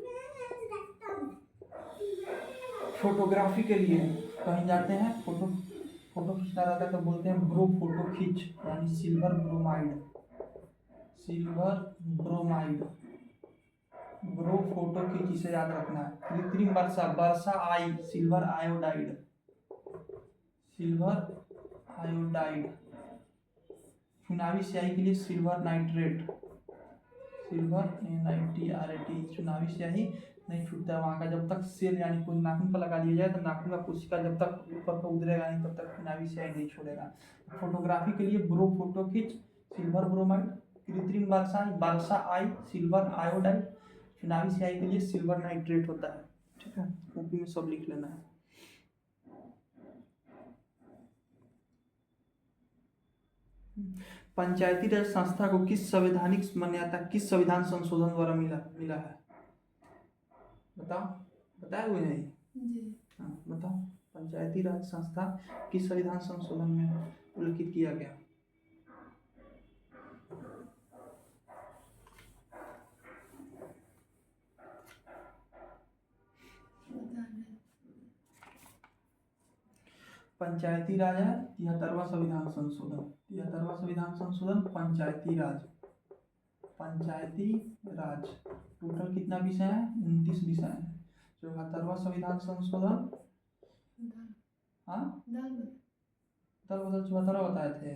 फोटोग्राफी के लिए कहीं जाते हैं, फोटो खींचना रहता है तो बोलते हैं ब्रो फोटो खींच, यानी सिल्वर ब्रोमाइड, ब्रो फोटो खींच, इसे याद रखना है। कृत्रिम वर्षा आई, सिल्वर आयोडाइड, चुनावी स्याही के लिए सिल्वर नाइट्रेट, चुनावी स्याही नहीं छूटता है वहाँ का, जब तक सेल यानी कोई नाखून पर लगा दिया जाए तो नाखून का कोशिका जब तक ऊपर को उतरेगा नहीं तब तक चुनावी स्याही नहीं छोड़ेगा। फोटोग्राफी के लिए ब्रो फोटो खींच, सिल्वर ब्रोमाइड, कृत्रिम वर्षा आई, सिल्वर आयोडाइड, चुनावी स्याही के लिए सिल्वर नाइट्रेट होता है। ठीक है, कॉपी में सब लिख लेना है। पंचायती राज संस्था को किस संवैधानिक मान्यता, किस संविधान संशोधन द्वारा मिला है? बताए हुए हैं। हाँ बताओ, पंचायती राज संस्था किस संविधान संशोधन में उल्लेखित किया गया? पंचायती राज है 73वां संविधान संशोधन, 73वां संविधान संशोधन पंचायती राज, पंचायती राज। टोटल कितना विषय है? 29 विषय है। 74वां संविधान संशोधन, दाल हाँ दाल बदल। दल बदल 74 बताए थे।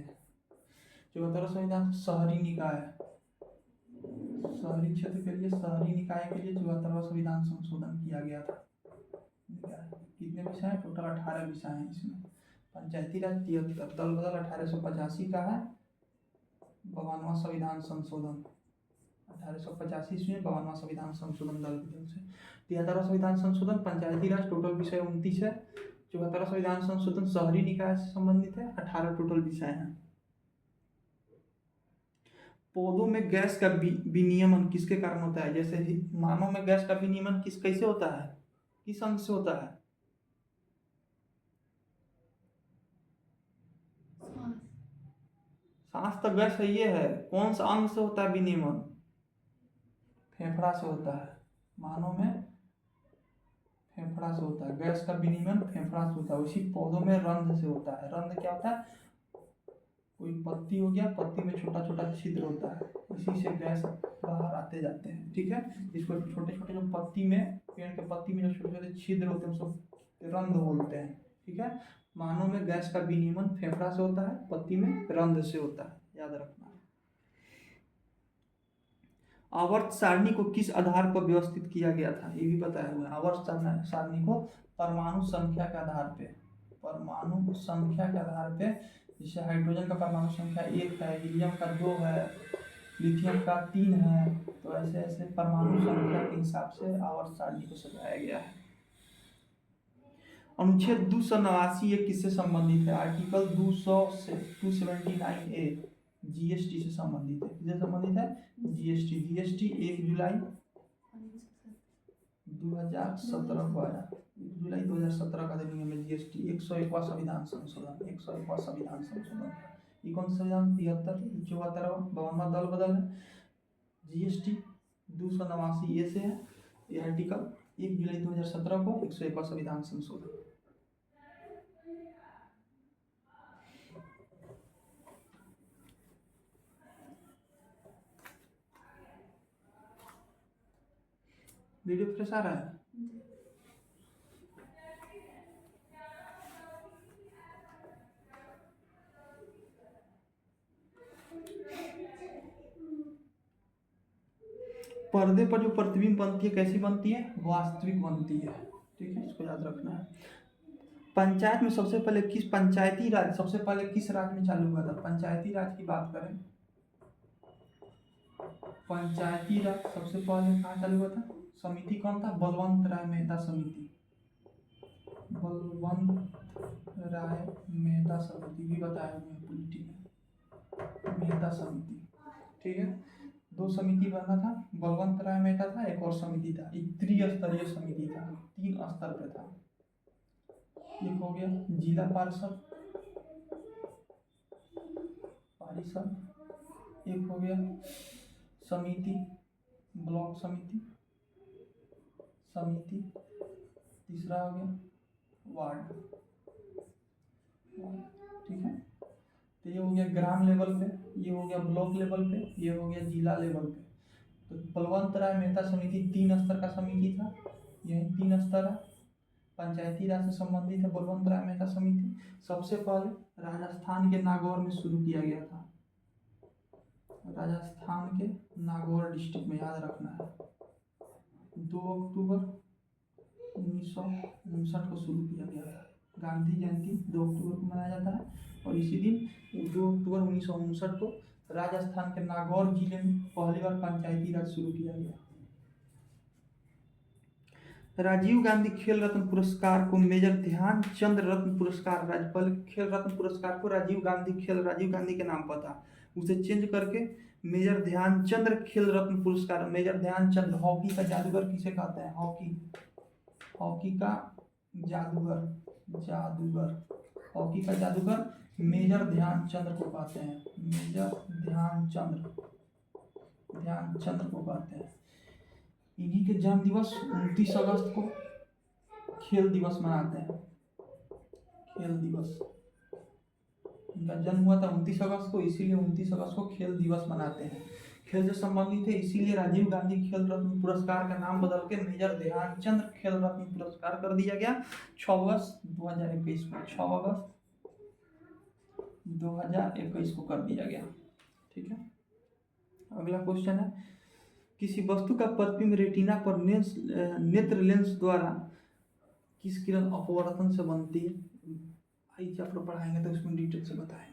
74वां संविधान शहरी निकाय, शहरी क्षेत्र के लिए, शहरी निकाय के लिए 74वां संविधान संशोधन किया गया था। कितने विषय हैं? टोटल 18 विषय हैं इसमें। पंचायती राज 73, दल बदल 1885 का है। 52वां संविधान संशोधन 1885 ईस्वी में 52वां संविधान संशोधन दल बदल से। 73वां संविधान संशोधन पंचायती राज, टोटल विषय 29 है। 74वां संविधान संशोधन शहरी निकाय से संबंधित है, 18 टोटल विषय हैं। पौधों में गैस का विनियमन किसके कारण होता है? जैसे ही मानव में गैस का विनियमन कैसे होता है? किस अंग से होता है? सांस। सांस तो गैस है, ये है। कौन सा अंग से होता है विनियमन? फेफड़ा से होता है। मानव में फेफड़ा से होता है गैस का विनियमन, फेफड़ा से होता है। उसी पौधों में रंध्र से होता है। रंध्र क्या होता है? कोई पत्ती हो गया, पत्ती में छोटा छोटा छिद्र होता है, इसी से गैस बाहर आते जाते हैं। ठीक है, इसको छोटे छोटे जो पत्ती में, पेड़ के पत्ती में जो छोटे छोटे छिद्र होते हैं उसको रंध्र बोलते हैं। ठीक है, मानव में गैस का विनियमन फेफड़ा से होता है, पत्ती में रंध्र से होता है, याद रखना। आवर्त सारणी को किस आधार पर व्यवस्थित किया गया था? ये भी बताया हुआ है। आवर्त सारणी को परमाणु संख्या के आधार पे, परमाणु संख्या के आधार पे, जैसे हाइड्रोजन का परमाणु संख्या 1 है, हीलियम का 2 है, लिथियम का 3 है, तो ऐसे ऐसे परमाणु संख्या के हिसाब से आवर्त सारणी को सजाया गया है। अनुच्छेद 289 ये किससे संबंधित है? आर्टिकल 279A जीएसटी से संबंधित है। किससे संबंधित है? जीएसटी। जीएसटी 1 जुलाई 2017 को आया। 1 जुलाई 2017 का अधिनियम है जीएसटी। 101वां संविधान संशोधन, 101वां संविधान संशोधन। ये कौन सा संविधान? 73, 74, 52वां दल बदल है। जीएसटी 289A से है। ये आर्टिकल 1 जुलाई 2017 को 101वां संविधान संशोधन। वीडियो फ्रेश आ रहा है? पर्दे पर जो प्रतिबिंब बनती है कैसी बनती है? वास्तविक बनती है। ठीक है, इसको याद रखना है। पंचायत में सबसे पहले किस पंचायती राज सबसे पहले किस राज्य में चालू हुआ था? पंचायती राज की बात करें, पंचायती राज सबसे पहले कहाँ चालू हुआ था? समिति कौन था? बलवंत राय मेहता समिति। बलवंत राय मेहता समिति भी बताया हुआ है पॉलिटी में, मेहता समिति। ठीक है, 2 समिति बना था, बलवंत राय मेहता था, एक और समिति था। एक त्रिस्तरीय समिति था, 3 स्तर पे था। एक हो गया जिला पार्षद, एक हो गया समिति, ब्लॉक समिति, तीसरा हो गया वार्ड। ठीक है, तो ये हो गया ग्राम लेवल पे, ये हो गया ब्लॉक लेवल पे, ये हो गया जिला लेवल पे। तो बलवंत राय मेहता समिति 3 स्तर का समिति था, यही 3 स्तर है। पंचायती राज से संबंधित है बलवंत राय मेहता समिति। सबसे पहले राजस्थान के नागौर में शुरू किया गया था, राजस्थान के नागौर डिस्ट्रिक्ट में, याद रखना है। 2 अक्टूबर 1959 को शुरू किया गया था। गांधी जयंती 2 अक्टूबर को मनाया जाता है, और इसी दिन 2 अक्टूबर 1959 को राजस्थान के नागौर जिले में पहली बार पंचायती राज शुरू किया गया। राजीव गांधी खेल रत्न पुरस्कार को मेजर ध्यानचंद रत्न पुरस्कार, राज्यपाल खेल रत्न पुरस्कार को राजीव गांधी के नाम पर था, उसे चेंज करके मेजर ध्यानचंद खेल रत्न पुरस्कार। मेजर ध्यानचंद, हॉकी का जादूगर किसे कहते हैं? हॉकी का जादूगर, हॉकी का जादूगर मेजर ध्यानचंद को कहते हैं। मेजर ध्यानचंद को कहते हैं। इन्हीं के जन्म दिवस 29 अगस्त को खेल दिवस मनाते हैं। खेल दिवस। इनका जन्म हुआ था 29 अगस्त को, इसीलिए 29 अगस्त को खेल दिवस मनाते हैं। खेल से संबंधित है, इसीलिए राजीव गांधी खेल रत्न पुरस्कार का नाम बदल के मेजर ध्यानचंद खेल रत्न पुरस्कार कर दिया गया 6 अगस्त 2021 को। 6 अगस्त 2021 को कर दिया गया। ठीक है, अगला क्वेश्चन है, किसी वस्तु का प्रतिबिंब रेटिना पर नेत्र लेंस द्वारा किस किरण अपवर्तन से बनती है? आई चैप्टर पढ़ाएंगे तो उसमें डिटेल से बताएंगे।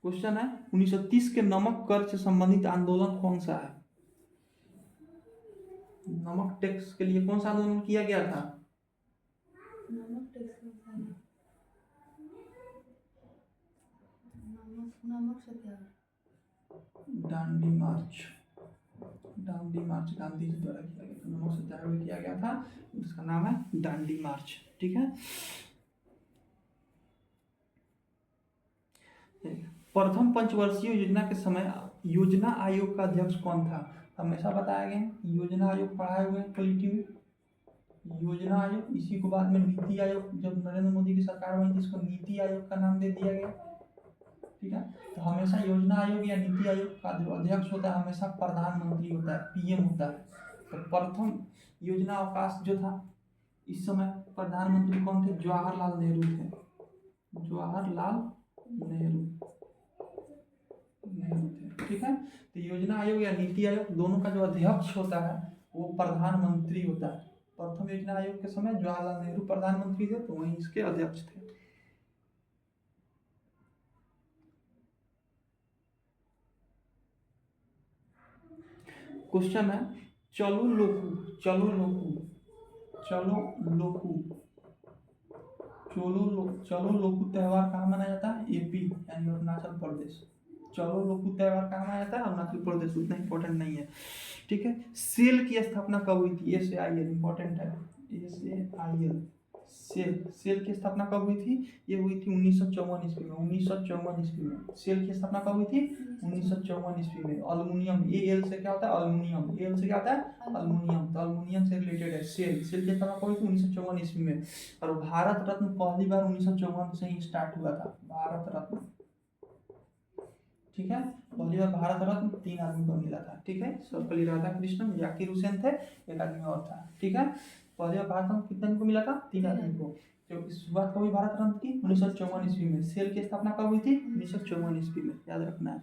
क्वेश्चन है, 1930 के नमक कर से संबंधित आंदोलन कौन सा है? नमक टैक्स के लिए कौन सा आंदोलन किया गया था? नमक टैक्स का नमक सत्याग्रह। दांडी मार्च गांधी जी द्वारा किया गया था। नमक सत्याग्रह किया गया था, उसका नाम है दांडी मार्च। ठीक है, प्रथम पंचवर्षीय योजना के समय योजना आयोग का अध्यक्ष कौन था? हमेशा बताया गया, योजना आयोग पढ़ाए हुए पॉलिटी में। योजना आयोग, इसी को बाद में नीति आयोग, जब नरेंद्र मोदी की सरकार बनी थी इसको नीति आयोग का नाम दे दिया गया। ठीक है, तो हमेशा योजना आयोग या नीति आयोग का जो अध्यक्ष होता है हमेशा प्रधानमंत्री होता है, पीएम होता है। तो प्रथम योजना अवकाश जो था, इस समय प्रधानमंत्री कौन थे? जवाहरलाल नेहरू थे। जवाहरलाल नेहरू थे। ठीक है, तो योजना आयोग या नीति आयोग दोनों का जो अध्यक्ष होता है वो प्रधानमंत्री होता है। प्रथम योजना आयोग के समय जवाहरलाल नेहरू प्रधानमंत्री थे, तो वहीं इसके अध्यक्ष थे। क्वेश्चन है, चलो लोकू त्योहार कहाँ मनाया जाता है? एपी यानी अरुणाचल प्रदेश। चलो लोकू त्योहार कहाँ मनाया जाता है? अरुणाचल प्रदेश। उतना इंपॉर्टेंट नहीं है। ठीक है, सेल की स्थापना कब हुई थी? SAIL इंपॉर्टेंट है। SAIL सेल की स्थापना कब हुई थी? ये हुई थी 1954 ईस्वी में। 1954 ईस्वी में सेल की स्थापना कब हुई थी? 1954 ईस्वी में। अल्युमिनियम, एल से क्या होता है? अल्युमिनियम। एल से क्या होता है? अल्युमिनियम। तो अल्युमिनियम से रिलेटेड है सेल की स्थापना कब हुई थी? 1954 ईस्वी में। और भारत रत्न पहली बार 1954 से ही स्टार्ट हुआ था, भारत रत्न। ठीक है, पहली बार भारत रत्न 3 आदमी को मिला था। ठीक है, सर्वपल्ली राधाकृष्णन, जाकिर हुसैन थे, एक आदमी और था। ठीक है, पहले बार भारत रत्न कितने को मिला था? 3 आदमी को। तो शुरुआत कब हुई भारत रत्न की? 1954 ईस्वी में। सेल की स्थापना कब हुई थी? 1954 ईस्वी में, याद रखना है।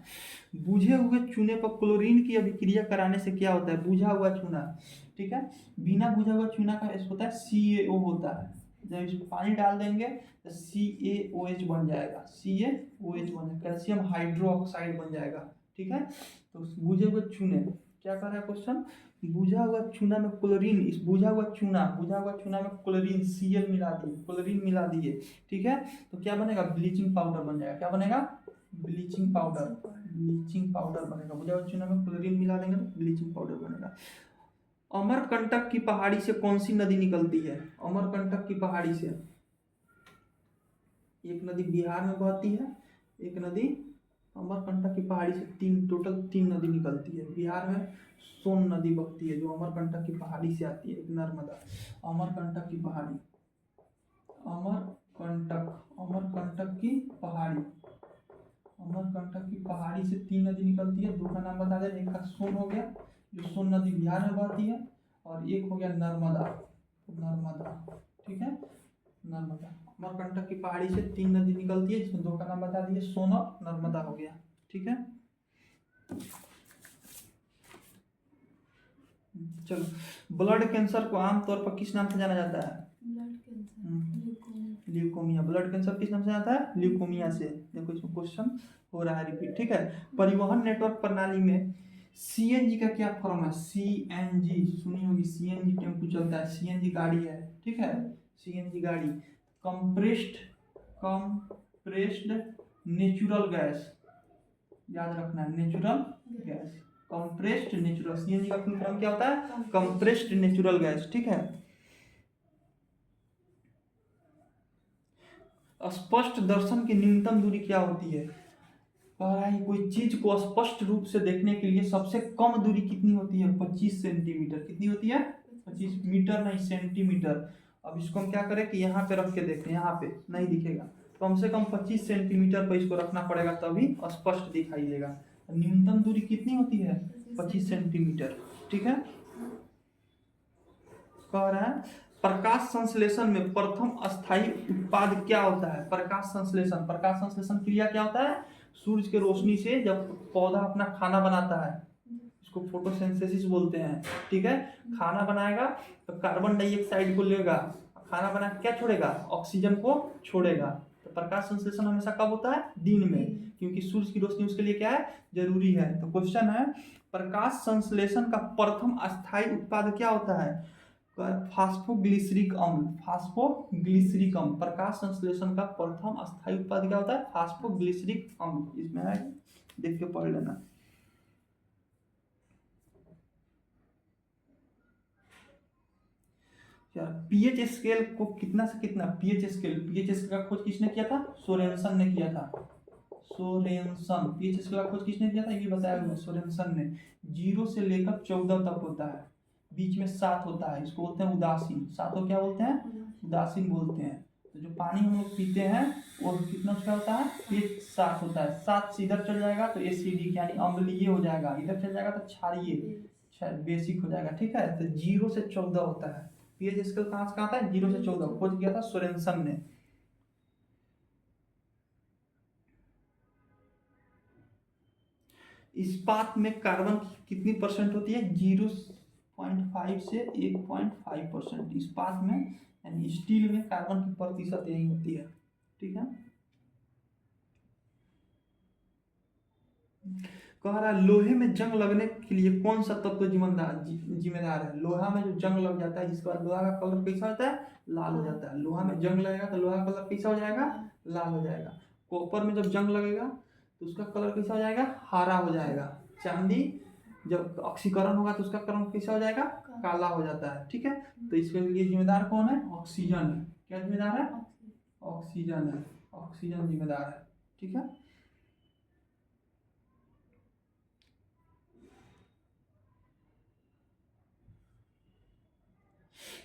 बुझे हुए चूने पर क्लोरीन की अभिक्रिया कराने से क्या होता है? बुझा हुआ चूना। ठीक है, बिना बुझा हुआ चूना का होता है CaO होता है। जब इसमें पानी डाल देंगे तो CaOH बन जाएगा, CaOH बन जाएगा, कैल्शियम हाइड्रोक्साइड बन जाएगा। ठीक है, तो बुझे हुए चूने, क्या कर रहा है क्वेश्चन? बुझा हुआ चूना में क्लोरीन, इस बुझा हुआ चूना में क्लोरीन Cl मिला दिए, क्लोरीन मिला दिए। ठीक है, तो क्या बनेगा? ब्लीचिंग पाउडर बन जाएगा। क्या बनेगा? ब्लीचिंग पाउडर बनेगा। बुझा हुआ चूना में क्लोरीन मिला देंगे तो ब्लीचिंग पाउडर बनेगा। अमरकंटक की पहाड़ी से कौन सी नदी निकलती है? अमरकंटक की पहाड़ी से एक नदी बिहार में बहती है, एक नदी अमरकंटक की पहाड़ी से टोटल 3 नदी निकलती है। बिहार में सोन नदी बहती है जो अमरकंटक की पहाड़ी से आती है, नर्मदा। अमरकंटक की पहाड़ी, अमरकंटक की पहाड़ी से 3 नदी निकलती है। 2 का नाम बता दें, एक का सोन हो गया जो सोन नदी बिहार में बहती है, और एक हो गया नर्मदा। ठीक है, नर्मदा। अमरकंटक की पहाड़ी से 3 नदी निकलती है जिसमें 2 का नाम बता दिए, सोन और नर्मदा हो गया। ठीक है, चलो, ब्लड कैंसर को आमतौर पर किस नाम से जाना जाता है? ल्यूकोमिया। ब्लड कैंसर किस नाम से जाता है? ल्यूकोमिया से। देखो इसमें क्वेश्चन हो रहा है रिपीट। ठीक है, परिवहन नेटवर्क प्रणाली में CNG का क्या फॉर्म है? CNG सुनी होगी, CNG टेम्पो चलता है, CNG गाड़ी है। ठीक है, CNG गाड़ी, कंप्रेस्ड नेचुरल गैस, याद रखना है, natural gas, compressed natural. CNG का फुल फॉर्म क्या होता है? Compressed natural gas. ठीक है, स्पष्ट दर्शन की न्यूनतम दूरी क्या होती है? कह रहा है कोई चीज को स्पष्ट रूप से देखने के लिए सबसे कम दूरी कितनी होती है? 25 सेंटीमीटर। कितनी होती है? 25 मीटर नहीं, सेंटीमीटर। अब इसको हम क्या करें कि यहाँ पे रख के देखें, यहाँ पे नहीं दिखेगा, कम से कम 25 सेंटीमीटर पर इसको रखना पड़ेगा तभी स्पष्ट दिखाई देगा। न्यूनतम दूरी कितनी होती है? 25 सेंटीमीटर। ठीक है। कह रहा है प्रकाश संश्लेषण में प्रथम अस्थायी उत्पाद क्या होता है? प्रकाश संश्लेषण, प्रकाश संश्लेषण क्रिया क्या होता है? सूरज के रोशनी से जब पौधा अपना खाना बनाता है, इसको फोटोसिंथेसिस बोलते हैं। ठीक है। खाना बनाएगा तो कार्बन डाइऑक्साइड को लेगा, खाना बना के क्या छोड़ेगा? ऑक्सीजन को छोड़ेगा। तो प्रकाश संश्लेषण हमेशा कब होता है? दिन में, क्योंकि सूरज की रोशनी उसके लिए क्या है? जरूरी है। तो क्वेश्चन है प्रकाश संश्लेषण का प्रथम अस्थायी उत्पाद क्या होता है? फास्फोग्लिसरिक अम्ल। फास्फोग्लिसरिक अम्ल, प्रकाश संश्लेषण का प्रथम अस्थायी उत्पाद क्या होता है? फास्फोग्लिसरिक अम्ल। इसमें है, देख के पढ़ लेना। पीएच स्केल को कितना से कितना? पीएच स्केल का खोज किसने किया था? सोरेनसन ने किया था। सोरेनसन। पीएच स्केल का खोज किसने किया था? ये बताया हुआ सोरेनसन ने। 0 से लेकर 14 तक होता है, बीच में 7 होता है, इसको बोलते हैं उदासीन। 7 को क्या बोलते हैं? उदासीन बोलते हैं। तो जो पानी हम लोग पीते हैं वो कितना उसका होता है? पीएच 7 होता है। 7 से इधर चल जाएगा तो एसिडिक यानी अम्लीय हो जाएगा, इधर चल जाएगा तो क्षारीय बेसिक हो जाएगा। ठीक है। तो 0 से 14 होता है पीएच स्केल। कहाँ से कहाँ आता है? 0 से 14। खोज किया था सोरेनसन ने। इस्पात में कार्बन की कितनी परसेंट होती है? 0.5 से 1.5%। इस्पात में यानी स्टील में कार्बन की प्रतिशत यही होती है। ठीक है। कह रहा है लोहे में जंग लगने के लिए कौन सा तत्व जिम्मेदार है? लोहा में जो जंग लग जाता है जिसके बाद लोहा का कलर कैसा होता है? लाल हो जाता है। लोहा में जंग लगेगा तो लोहा का कलर कैसा हो जाएगा? लाल हो जाएगा। कॉपर में जब जंग लगेगा तो उसका कलर कैसा हो जाएगा? हरा हो जाएगा। चांदी जब ऑक्सीकरण होगा तो उसका कलर कैसा हो जाएगा? काला हो जाता है। ठीक है। तो इसके लिए जिम्मेदार कौन है? ऑक्सीजन है। क्या जिम्मेदार है? ऑक्सीजन है। ऑक्सीजन जिम्मेदार है। ठीक है।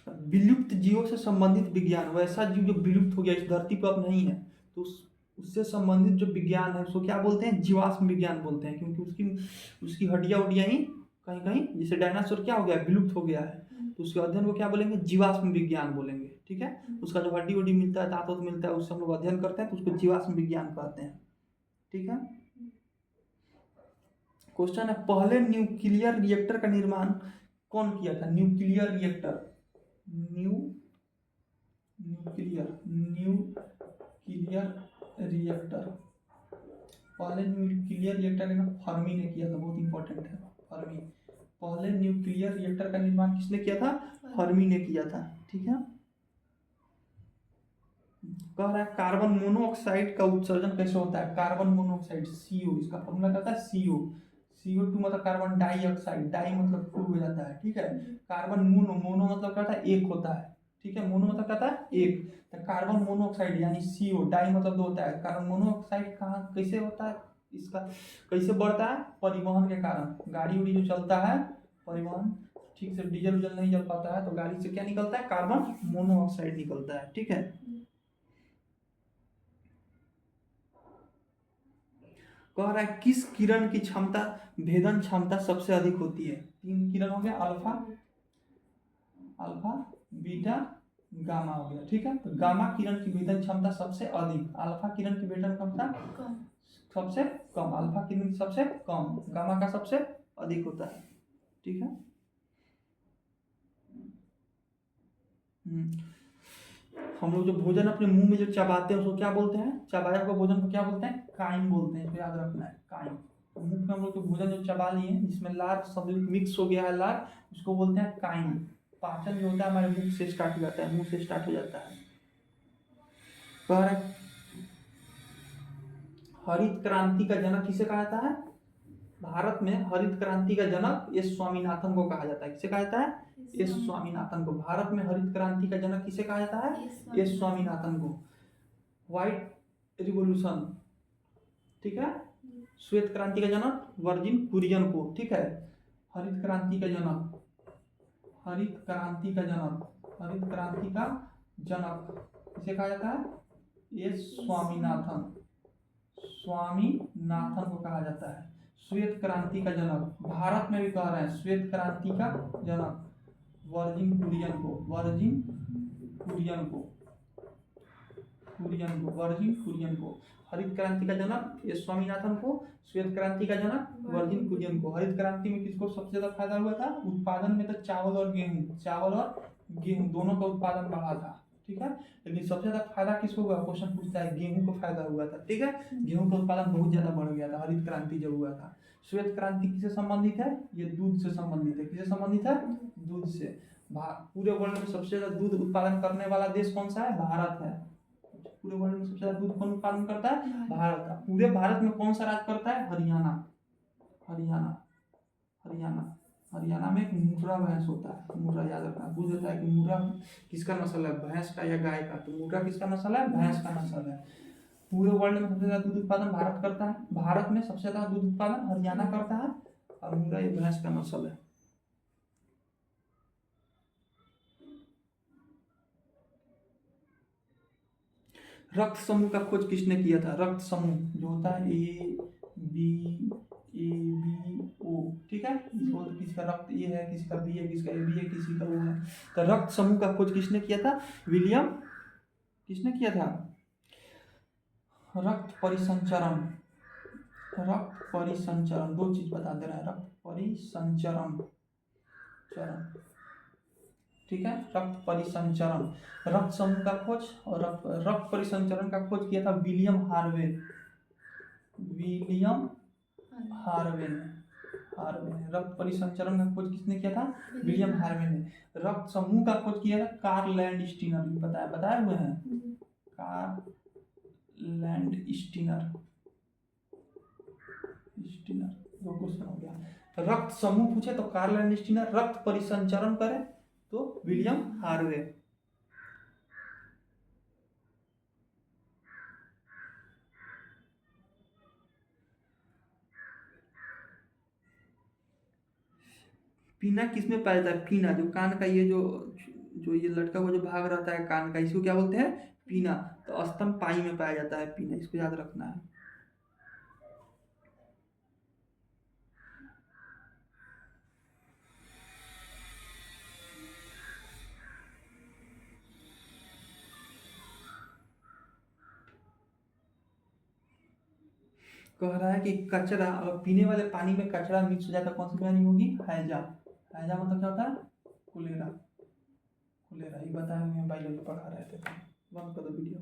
विलुप्त जीवों से संबंधित विज्ञान, वैसा जीव जो विलुप्त हो गया, इस धरती पर अब नहीं है, तो उससे संबंधित जो विज्ञान है उसको क्या बोलते हैं? जीवाश्म विज्ञान बोलते हैं। क्योंकि उसकी हड्डियां उड्डियां ही कहीं कहीं, जैसे डायनासोर क्या हो गया? विलुप्त हो गया है, तो उसके अध्ययन को क्या बोलेंगे? जीवाश्म विज्ञान बोलेंगे। ठीक है। उसका जो हड्डी उड्डी मिलता है, दांत मिलता है, उससे हम लोग अध्ययन करते हैं तो उसको जीवाश्म विज्ञान कहते हैं। ठीक है। क्वेश्चन है पहले न्यूक्लियर रिएक्टर का निर्माण कौन किया था? न्यूक्लियर रिएक्टर, न्यूक्लियर रिएक्टर, पहले न्यूक्लियर रिएक्टर का फर्मी ने किया था। बहुत इंपॉर्टेंट है फर्मी। पहले न्यूक्लियर रिएक्टर का निर्माण किसने किया था? फर्मी ने किया था। ठीक है। कह रहा है कार्बन मोनोऑक्साइड का उत्सर्जन कैसे होता है? कार्बन मोनोऑक्साइड CO, इसका फॉर्मूला क्या होता है? CO2 मतलब कार्बन डाइऑक्साइड, डाई मतलब टू हो जाता है। ठीक है। कार्बन मोनो मतलब क्या होता है? एक होता है। ठीक है। मोनो मतलब क्या होता है? एक। तो कार्बन मोनोऑक्साइड यानी CO, डाई मतलब दो होता है। कार्बन मोनोऑक्साइड कहाँ कैसे होता है? इसका कैसे बढ़ता है? परिवहन के कारण। गाड़ी उड़ी जो चलता है, परिवहन ठीक से डीजल उजल नहीं चल पाता है तो गाड़ी से क्या निकलता है? कार्बन मोनोऑक्साइड निकलता है। ठीक है। कह रहा है किस किरण की क्षमता, भेदन क्षमता सबसे अधिक होती है? 3 किरण हो गया, अल्फा बीटा गामा हो गया। ठीक है। तो गामा किरण की भेदन क्षमता सबसे अधिक, अल्फा किरण की भेदन क्षमता सबसे कम, अल्फा किरण की सबसे कम, गामा का सबसे अधिक होता है। ठीक है। हम लोग जो भोजन अपने मुंह में जो चबाते हैं उसको क्या बोलते हैं? चबाया हुआ भोजन को क्या बोलते हैं? काइम बोलते हैं। इसको याद रखना है, काइम। तो मुंह में हम लोग जो भोजन जो चबा लिए जिसमें लार सम्मिलित मिक्स हो गया है लार, उसको बोलते हैं काइम। पाचन जो होता है हमारे मुख से स्टार्ट हो जाता है, मुंह से स्टार्ट हो जाता है। कह हरित क्रांति का जनक किसे कहा जाता है? भारत में हरित क्रांति का जनक एस स्वामीनाथन को कहा जाता है। किसे कहा जाता है? एस स्वामीनाथन को। भारत में हरित क्रांति का जनक किसे कहा जाता है? एस स्वामीनाथन को। व्हाइट रिवॉल्यूशन, ठीक है, श्वेत क्रांति का जनक वर्जिन कुरियन को, ठीक है। हरित क्रांति का जनक, हरित क्रांति का जनक, हरित क्रांति का जनक इसे कहा जाता है एस स्वामीनाथन, स्वामीनाथन को कहा जाता है। श्वेत क्रांति का जनक, भारत में भी कह रहे हैं श्वेत क्रांति का जनक वर्जिन कुरियन को, वर्जिन कुरियन को, कुरियन को, वर्जिन कुरियन को। हरित क्रांति का जनक एस स्वामीनाथन को, श्वेत क्रांति का जनक वर्जिन कुरियन को। हरित क्रांति में किसको सबसे ज्यादा फायदा हुआ था? उत्पादन में तो चावल और गेहूं, चावल और गेहूं दोनों का उत्पादन बढ़ा था, ठीक है। लेकिन सबसे ज्यादा फायदा किसको हुआ? क्वेश्चन पूछता है गेहूं को फायदा हुआ था, ठीक है। गेहूं का उत्पादन बहुत ज्यादा बढ़ गया था हरित क्रांति जब हुआ था। श्वेत क्रांति किससे संबंधित है? ये दूध से संबंधित है। किससे संबंधित है? दूध से। पूरे वर्ल्ड में सबसे ज्यादा दूध उत्पादन करने वाला देश कौन सा है? भारत है। पूरे वर्ल्ड में सबसे ज्यादा दूध कौन उत्पादन करता है? भारत। पूरे भारत में कौन सा राज्य करता है? हरियाणा, हरियाणा, हरियाणा। हरियाणा में एक मुर्रा भैंस होता है, मुर्रा याद रखना। पूछ देता है कि मुर्रा किसका नस्ल है? भैंस का या गाय का? तो मुर्रा किसका नस्ल है? भैंस का नस्ल है। पूरे वर्ल्ड में सबसे ज्यादा दूध उत्पादन भारत करता है। भारत में सबसे ज्यादा दूध उत्पादन हरियाणा करता है और मुर्रा ये भैंस का नस्ल है। रक्त समूह का खोज किसने किया था? रक्त समूह जो होता है A B O, ठीक है। इसको किसी का रक्त ए है, किसी का बी है, किसी का AB है, किसी का O है। तो रक्त समूह का खोज किसने किया था? विलियम, किसने किया था? रक्त परिसंचरण, रक्त परिसंचरण, दो चीज बता दे रहा है। रक्त परिसंचरण चरण, ठीक है। रक्त परिसंचरण, रक्त समूह का खोज और रक्त परिसंचरण का खोज किया था विलियम हार्वे, विलियम हार्वे ने, हार्वे ने। रक्त परिसंचरण का खोज किसने किया था? विलियम हार्वे ने। रक्त समूह का खोज किया था कार्ल लैंड स्टीनर, बताए हुए हैं। Karl Landsteiner, Steiner. दो क्वेश्चन हो गया। रक्त समूह पूछे तो कार्ल लैंड स्टीनर, रक्त परिसंचरण करे तो विलियम हार्वे। पीना किसमें पाया जाता है? पीना जो कान का ये जो ये लटका हुआ जो भाग रहता है कान का, इसको क्या बोलते हैं? पीना। तो स्तनपायी में पाया जाता है पीना, इसको याद रखना है। कह रहा है कि कचरा और पीने वाले पानी में कचरा मिक्स हो जाता है, कौन सी बीमारी होगी? हैजा। हैजा मतलब क्या होता है? Cholera, cholera. ये बताया हुए बायोलॉजी पढ़ा रहे थे। बंद कर दो वीडियो।